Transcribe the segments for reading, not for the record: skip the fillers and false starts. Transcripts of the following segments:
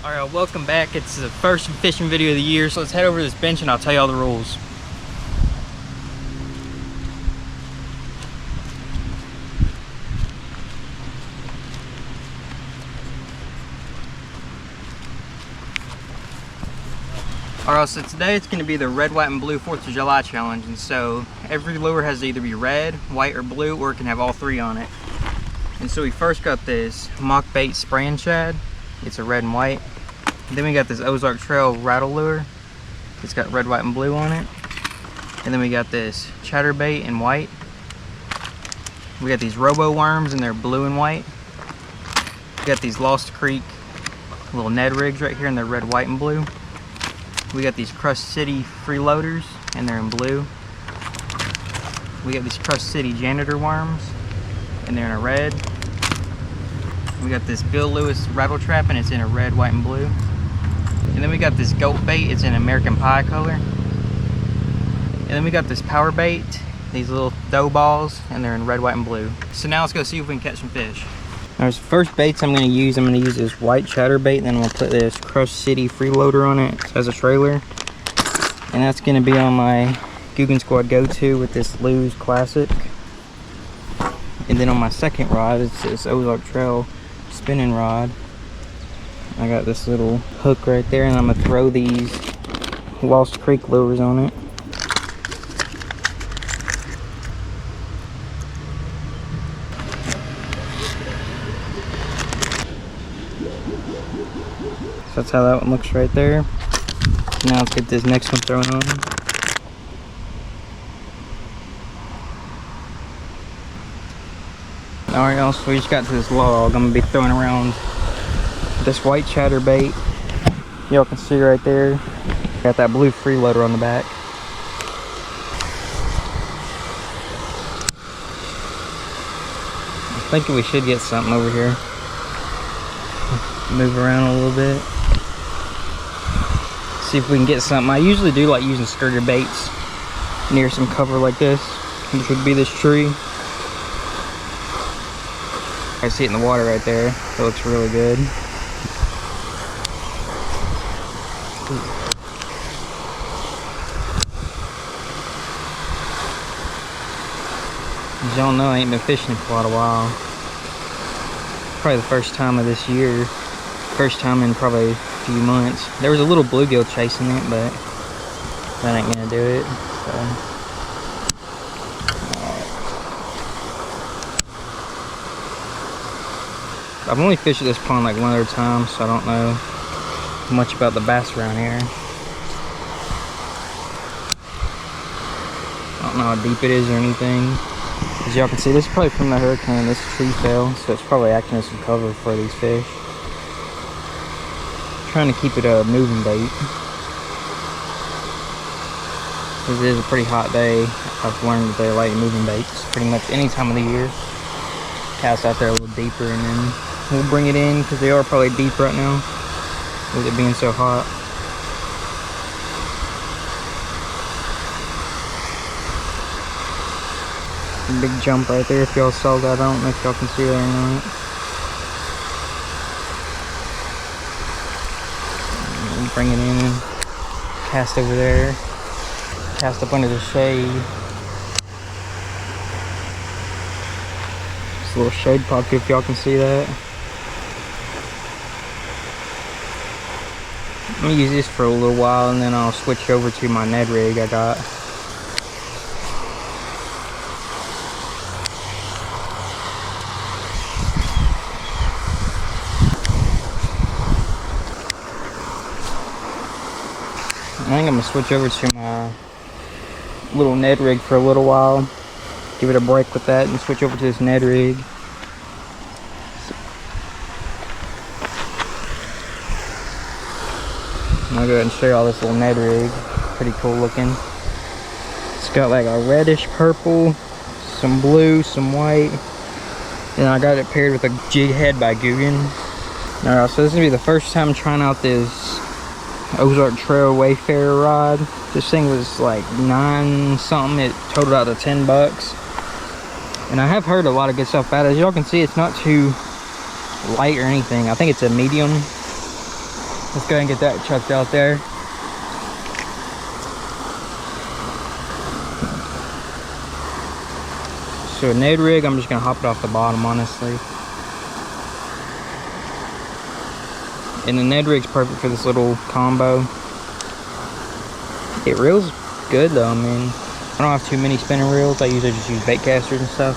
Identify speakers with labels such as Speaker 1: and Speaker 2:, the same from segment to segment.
Speaker 1: Alright, welcome back. It's the first fishing video of the year, so let's head over to this bench and I'll tell you all the rules. Alright, so today it's going to be the red, white, and blue 4th of July challenge, and so every lure has to either be red, white, or blue, or it can have all three on it. And so we first got this mock bait spraying shad. It's a red and white. And then we got this Ozark Trail rattle lure. It's got red, white, and blue on it. And then we got this chatterbait in white. We got these robo worms and they're blue and white. We got these Lost Creek little Ned rigs right here and they're red, white, and blue. We got these Crust City freeloaders and they're in blue. We got these Crust City janitor worms and they're in a red. We got this Bill Lewis rattle trap and it's in a red, white, and blue. And then we got this goat bait, it's in American Pie color. And then we got this power bait, these little dough balls, and they're in red, white, and blue. So now let's go see if we can catch some fish. Alright, so first baits I'm going to use this white chatterbait, and then I'm going to put this Crust City freeloader on it as a trailer. And that's going to be on my Guggen Squad go-to with this Lew's Classic. And then on my second rod, it's this Ozark Trail spinning rod. I got this little hook right there, and I'm going to throw these Lost Creek lures on it. So that's how that one looks right there. Now let's get this next one thrown on. Alright y'all, so we just got to this log. I'm going to be throwing around this white chatterbait. Y'all can see right there. Got that blue freeloader on the back. I'm thinking we should get something over here. Move around a little bit. See if we can get something. I usually do like using skirter baits near some cover like this, which would be this tree. I see it in the water right there. It looks really good. As y'all know, I ain't been fishing for quite a while. Probably the first time of this year. First time in probably a few months. There was a little bluegill chasing it, but that ain't gonna do it. So. I've only fished at this pond like one other time, so I don't know much about the bass around here. I don't know how deep it is or anything. As y'all can see, this is probably from the hurricane. This tree fell, so it's probably acting as some cover for these fish. I'm trying to keep it a moving bait. This is a pretty hot day. I've learned that they like moving baits pretty much any time of the year. Cast out there a little deeper and then we'll bring it in because they are probably deep right now with it being so hot. Big jump right there if y'all saw that. I don't know if y'all can see that or not. And bring it in and cast over there. Cast up under the shade. Just a little shade pocket if y'all can see that. I'm gonna use this for a little while and then I'll switch over to my Ned rig I got. I think I'm gonna switch over to my little Ned rig for a little while. Give it a break with that and switch over to this Ned rig. I'll go ahead and show you all this little Ned rig. Pretty cool looking. It's got like a reddish purple, some blue, some white. And I got it paired with a jig head by Guggen. Alright, so this is gonna be the first time trying out this Ozark Trail Wayfarer rod. This thing was like 9 something. It totaled out to 10 bucks. And I have heard a lot of good stuff about it. As y'all can see, it's not too light or anything. I think it's a medium. Let's go ahead and get that chucked out there. So a Ned rig, I'm just gonna hop it off the bottom, honestly. And the Ned rig's perfect for this little combo. It reels good though. I mean, I don't have too many spinning reels. I usually just use bait casters and stuff.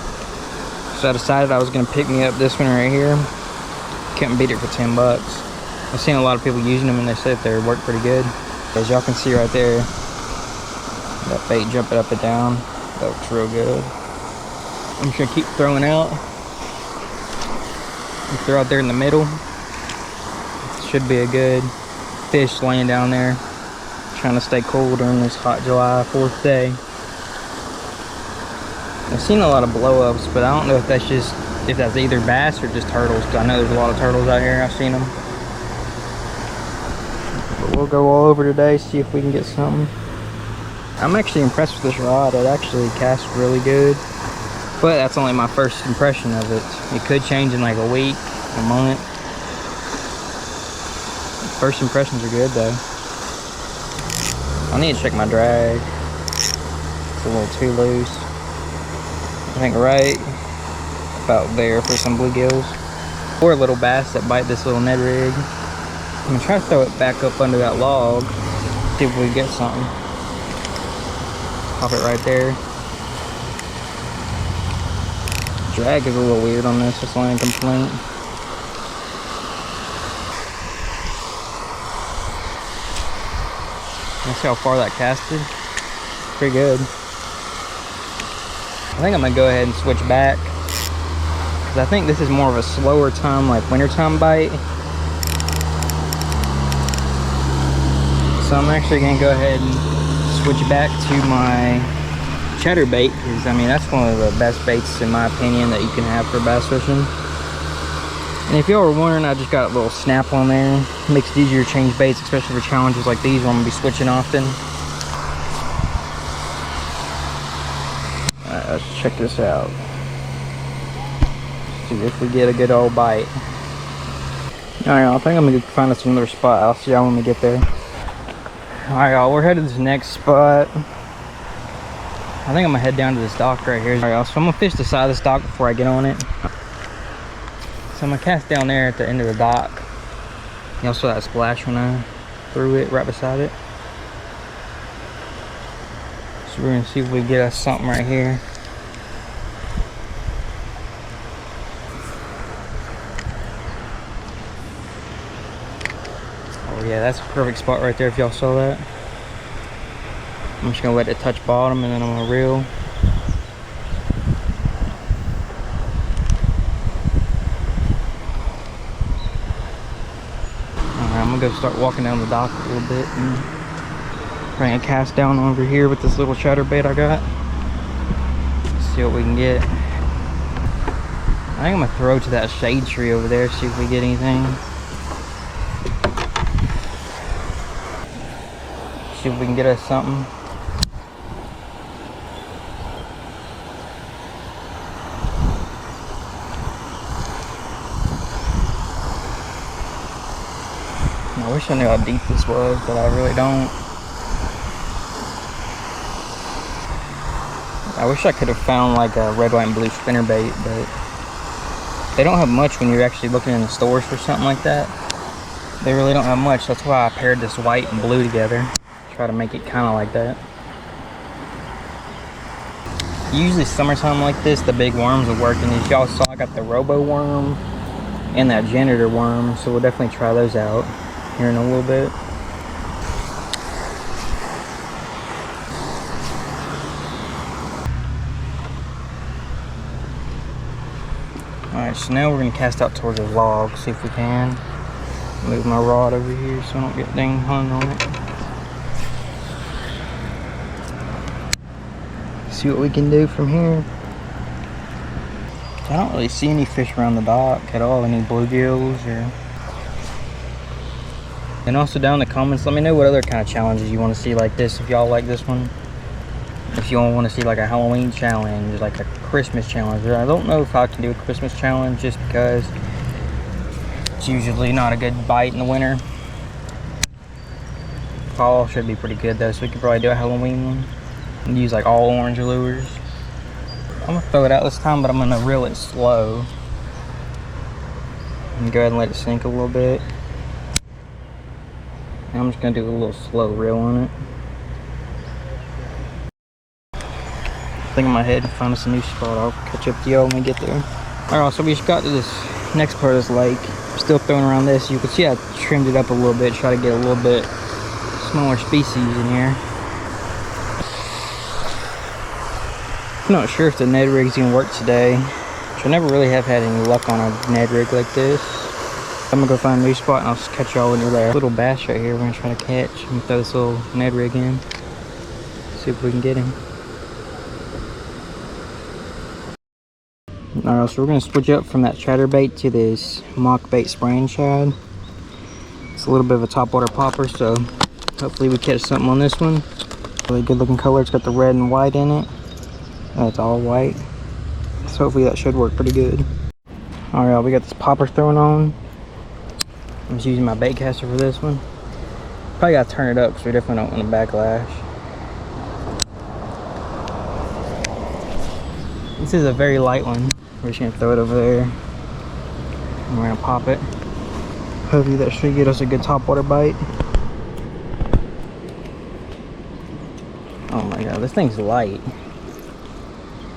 Speaker 1: So I decided I was gonna pick me up this one right here. Couldn't beat it for 10 bucks. I've seen a lot of people using them and they said they work pretty good. As y'all can see right there, that bait jumping up and down. That looks real good. I'm just gonna keep throwing out. Throw out there in the middle. Should be a good fish laying down there. Trying to stay cool during this hot July 4th day. I've seen a lot of blow-ups, but I don't know if that's either bass or just turtles, because I know there's a lot of turtles out here. I've seen them. But we'll go all over today, see if we can get something. I'm actually impressed with this rod. It actually casts really good. But that's only my first impression of it. It could change in like a week, a month. First impressions are good though. I need to check my drag. It's a little too loose. I think right about there for some bluegills. Or a little bass that bite this little Ned rig. I'm gonna try to throw it back up under that log. See if we can get something. Pop it right there. Drag is a little weird on this, that's only a complaint. Let's see how far that casted. Pretty good. I think I'm gonna go ahead and switch back, because I think this is more of a slower time, like wintertime bite. So I'm actually gonna go ahead and switch back to my cheddar bait, because I mean that's one of the best baits in my opinion that you can have for bass fishing. And if y'all were wondering, I just got a little snap on there. Makes it easier to change baits, especially for challenges like these where I'm gonna be switching often. Alright, let's check this out. See if we get a good old bite. Alright, y'all, I think I'm gonna find us another spot. I'll see y'all when we get there. Alright, y'all, we're headed to this next spot. I think I'm gonna head down to this dock right here. Alright, y'all, so I'm gonna fish the side of this dock before I get on it. So I'm gonna cast down there at the end of the dock. Y'all saw that splash when I threw it right beside it. So we're gonna see if we get us something right here. Oh yeah, that's a perfect spot right there if y'all saw that. I'm just gonna let it touch bottom and then I'm gonna reel. Alright, I'm gonna go start walking down the dock a little bit and bring a cast down over here with this little chatter bait I got. See what we can get. I think I'm gonna throw to that shade tree over there, see if we get anything. See if we can get us something. I wish I knew how deep this was, but I really don't. I wish I could have found like a red, white, and blue spinnerbait, but they don't have much when you're actually looking in the stores for something like that. They really don't have much. That's why I paired this white and blue together. Try to make it kind of like that. Usually summertime like this, the big worms will work. And as y'all saw, I got the robo worm and that janitor worm, so we'll definitely try those out here in a little bit. Alright, so now we're going to cast out towards the log, see if we can. Move my rod over here so I don't get dang hung on it. See what we can do from here. I don't really see any fish around the dock at all, any bluegills or... And also down in the comments, let me know what other kind of challenges you want to see like this, if y'all like this one. If you want to see like a Halloween challenge, like a Christmas challenge. I don't know if I can do a Christmas challenge just because it's usually not a good bite in the winter. fall should be pretty good though, so we could probably do a Halloween one and use like all orange lures. I'm gonna throw it out this time, but I'm gonna reel it slow and go ahead and let it sink a little bit. And I'm just gonna do a little slow reel on it. Think in my head and find us a new spot. I'll catch up to y'all when we get there. Alright, so we just got to this next part of this lake. Still throwing around this. You can see I trimmed it up a little bit, try to get a little bit smaller species in here. I'm not sure if the Ned rig's gonna work today, which I never really have had any luck on a Ned rig like this. I'm gonna go find a new spot and I'll just catch y'all when you're there. Little bass right here we're gonna try to catch. I'm gonna throw this little Ned rig in, see if we can get him. Alright, so we're gonna switch up from that chatterbait to this mock bait spraying shad. It's a little bit of a topwater popper, so hopefully we catch something on this one. Really good looking color. It's got the red and white in it. It's all white, so hopefully that should work pretty good. Alright, we got this popper thrown on. I'm just using my bait caster for this one. Probably gotta turn it up because we definitely don't want a backlash. This is a very light one. We're just gonna throw it over there and we're gonna pop it. Hopefully that should get us a good topwater bite. Oh my god, this thing's light.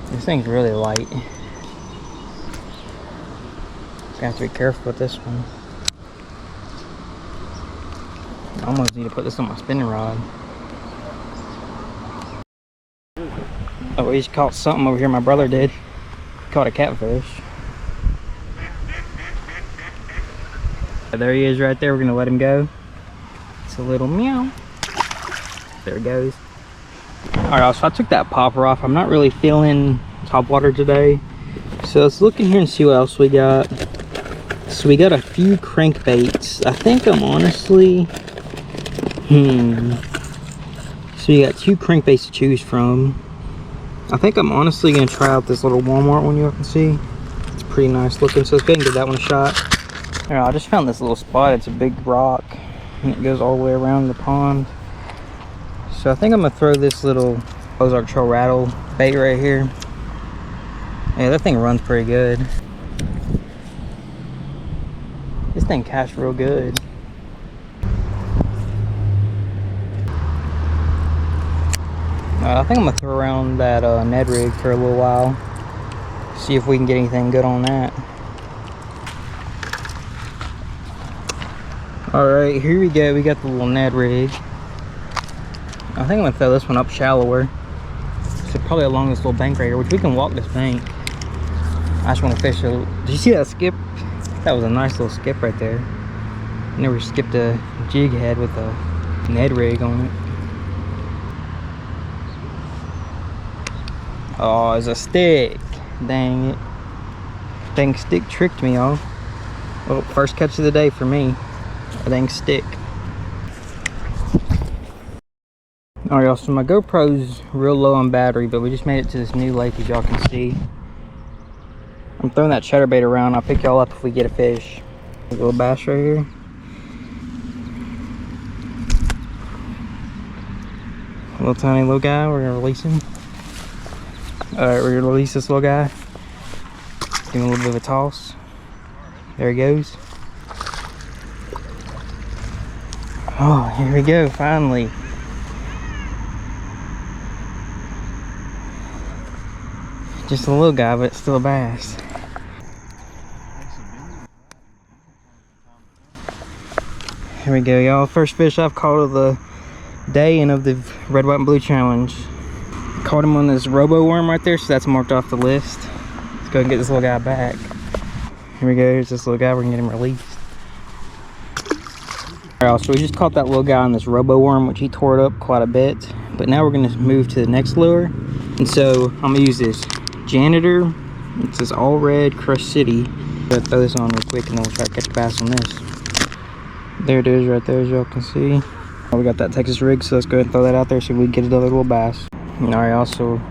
Speaker 1: This thing's really light. Gonna have to be careful with this one. I almost need to put this on my spinning rod. Oh, we just caught something over here. My brother did. Caught a catfish. There he is right there. We're gonna let him go. It's a little meow. There it goes. Alright, so I took that popper off. I'm not really feeling topwater today. So let's look in here and see what else we got. So we got a few crankbaits. I think I'm honestly... So we got 2 crankbaits to choose from. I think I'm honestly going to try out this little Walmart one you all can see. It's pretty nice looking, so let's go ahead and give that one a shot. Alright, I just found this little spot. It's a big rock, and it goes all the way around the pond. So I think I'm going to throw this little Ozark Trail rattle bait right here. Yeah, that thing runs pretty good. This thing casts real good. I think I'm gonna throw around that Ned rig for a little while. See if we can get anything good on that. Alright, here we go. We got the little Ned rig. I think I'm gonna throw this one up shallower. So probably along this little bank right here, which we can walk this bank. I just want to fish a... Did you see that skip? That was a nice little skip right there. Never skipped a jig head with a Ned rig on it. Oh, it's a stick. Dang it. Dang stick tricked me, y'all. Well, first catch of the day for me. A dang stick. Alright, y'all, so my GoPro's real low on battery, but we just made it to this new lake, as y'all can see. I'm throwing that chatterbait around. I'll pick y'all up if we get a fish. A little bass right here. A little tiny little guy. We're gonna release him. Alright, we're gonna release this little guy. Give him a little bit of a toss. There he goes. Oh, here we go, finally. Just a little guy, but still a bass. Here we go, y'all. First fish I've caught of the day and of the red, white, and blue challenge. Caught him on this robo worm right there, so that's marked off the list. Let's go and get this little guy back. Here we go. Here's this little guy. We're gonna get him released. Alright, so we just caught that little guy on this robo worm, which he tore it up quite a bit. But now we're gonna move to the next lure, and so I'm gonna use this Janitor. It says all red Crush City. I'm gonna throw this on real quick, and then we'll try to catch a bass on this. There it is, right there, as y'all can see. Oh, we got that Texas rig, so let's go ahead and throw that out there so we can get another little bass. Alright, also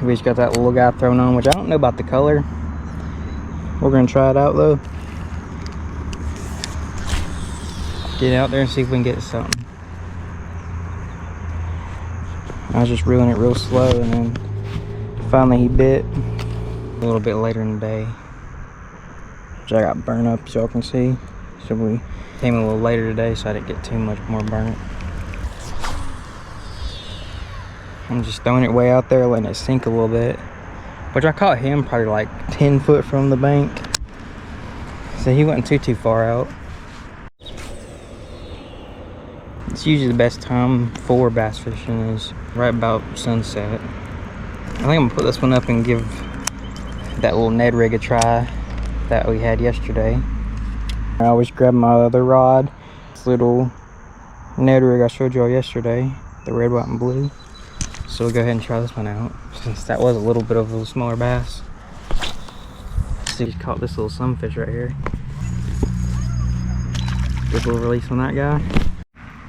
Speaker 1: we just got that little guy thrown on, which I don't know about the color. We're gonna try it out though. Get out there and see if we can get something. I was just reeling it real slow, and then finally he bit a little bit later in the day, which I got burned up, so y'all can see. So we came a little later today, so I didn't get too much more burnt. I'm just throwing it way out there, letting it sink a little bit, which I caught him probably like 10 foot from the bank, so he wasn't too far out. It's usually the best time for bass fishing is right about sunset. I think I'm gonna put this one up and give that little Ned rig a try that we had yesterday. I always grab my other rod, this little Ned rig I showed y'all yesterday, the red, white, and blue. So we'll go ahead and try this one out, since that was a little bit of a smaller bass. So we caught this little sunfish right here. Good little release on that guy.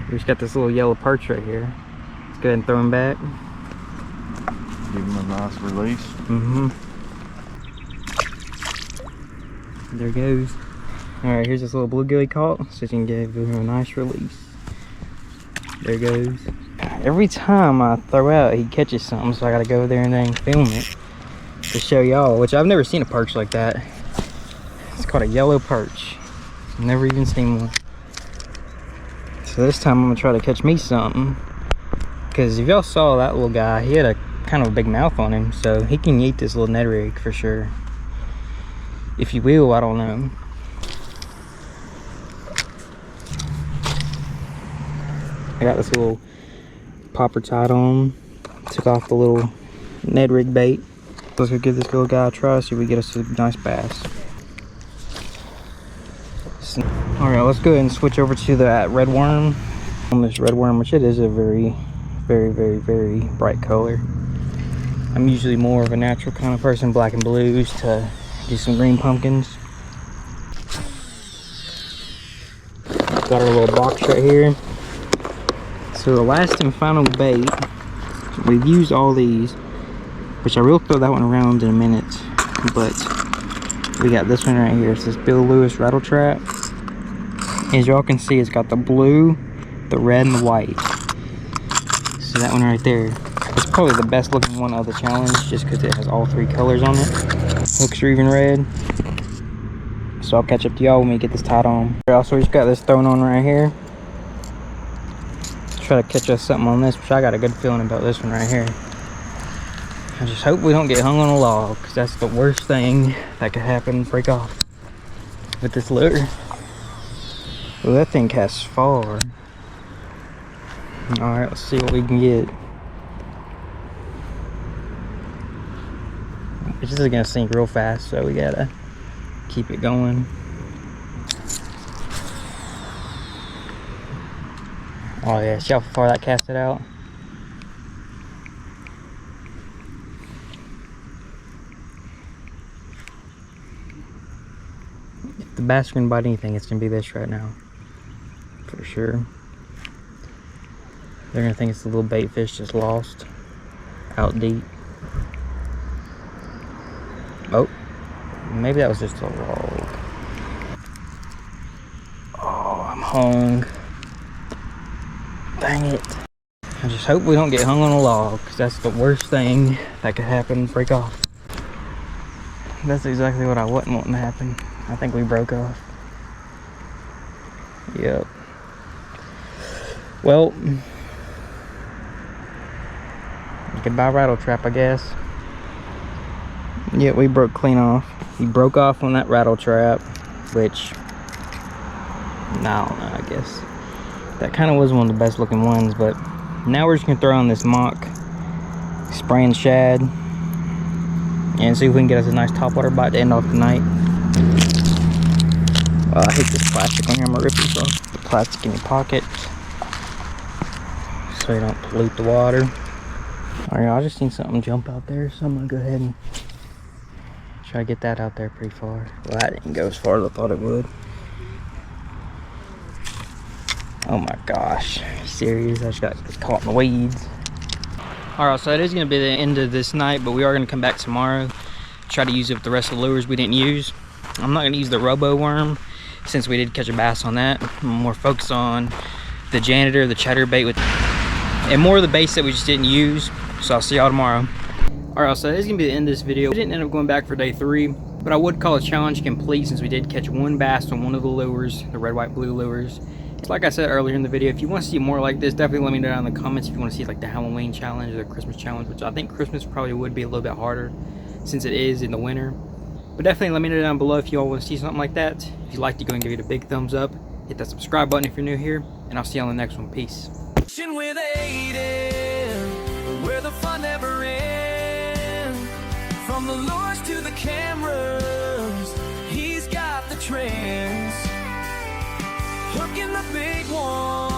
Speaker 1: We just got this little yellow perch right here. Let's go ahead and throw him back.
Speaker 2: Give him a nice release.
Speaker 1: There goes. Alright, here's this little bluegill he caught, so you can give him a nice release. There goes. Every time I throw out, he catches something, so I gotta go there and then film it to show y'all, which I've never seen a perch like that. It's called a yellow perch. Never even seen one. So this time I'm gonna try to catch me something, because if y'all saw that little guy, he had a kind of a big mouth on him, so he can eat this little Ned rig for sure. If you will, I don't know. I got this little popper tied on, took off the little Ned rig bait. Let's go give this little guy a try, see if we get us a nice bass. Alright, let's go ahead and switch over to that red worm. On this red worm, which it is a very bright color. I'm usually more of a natural kind of person, black and blues to do some green pumpkins. Got our little box right here. So the last and final bait, we've used all these, which I will throw that one around in a minute, but we got this one right here. It says Bill Lewis Rattle Trap. As y'all can see, it's got the blue, the red, and the white. So that one right there, it's probably the best looking one of the challenge, just because it has all three colors on it. Hooks are even red. So I'll catch up to y'all when we get this tied on. Also, we just got this thrown on right here. Try to catch us something on this, which I got a good feeling about this one right here. I just hope we don't get hung on a log, because that's the worst thing that could happen, break off with this lure. Well, that thing casts far. Alright, let's see what we can get. It's just gonna sink real fast, so we gotta keep it going. Oh yeah, see how far that casted out? If the bass are gonna bite anything, it's gonna be this right now. For sure. They're gonna think it's a little bait fish just lost out deep. Oh, maybe that was just a log. Oh, I'm hung. Dang it. I just hope we don't get hung on a log, because that's the worst thing that could happen, break off. That's exactly what I wasn't wanting to happen. I think we broke off. Yep. Well, goodbye rattle trap, I guess. Yeah, we broke clean off. He broke off on that rattle trap, which, I don't know, I guess. That kind of was one of the best looking ones, but now we're just gonna throw on this mock spraying shad and see if we can get us a nice topwater bite to end off the night. I hate this plastic on here. I'm gonna rip this off. The plastic in your pocket so you don't pollute the water. Alright, I just seen something jump out there, so I'm gonna go ahead and try to get that out there pretty far. Well, that didn't go as far as I thought it would. Oh my gosh, serious? I just got caught in the weeds. Alright, so it is going to be the end of this night, but we are going to come back tomorrow, try to use it with the rest of the lures we didn't use. I'm not going to use the robo worm since we did catch a bass on that. I'm more focused on the janitor, the chatterbait with and more of the baits that we just didn't use. So I'll see y'all tomorrow. Alright, so this is going to be the end of this video. We didn't end up going back for day 3, but I would call the challenge complete since we did catch one bass on one of the lures, the red, white, blue lures. It's like I said earlier in the video, if you want to see more like this, definitely let me know down in the comments if you want to see like the Halloween challenge or the Christmas challenge, which I think Christmas probably would be a little bit harder since it is in the winter. But definitely let me know down below if you all want to see something like that. If you'd like to, go and give it a big thumbs up. Hit that subscribe button if you're new here, and I'll see you on the next one. Peace.
Speaker 3: With Aiden, where the fun never ends. From the lures to the cameras, he's got the trends. Hooking the big one.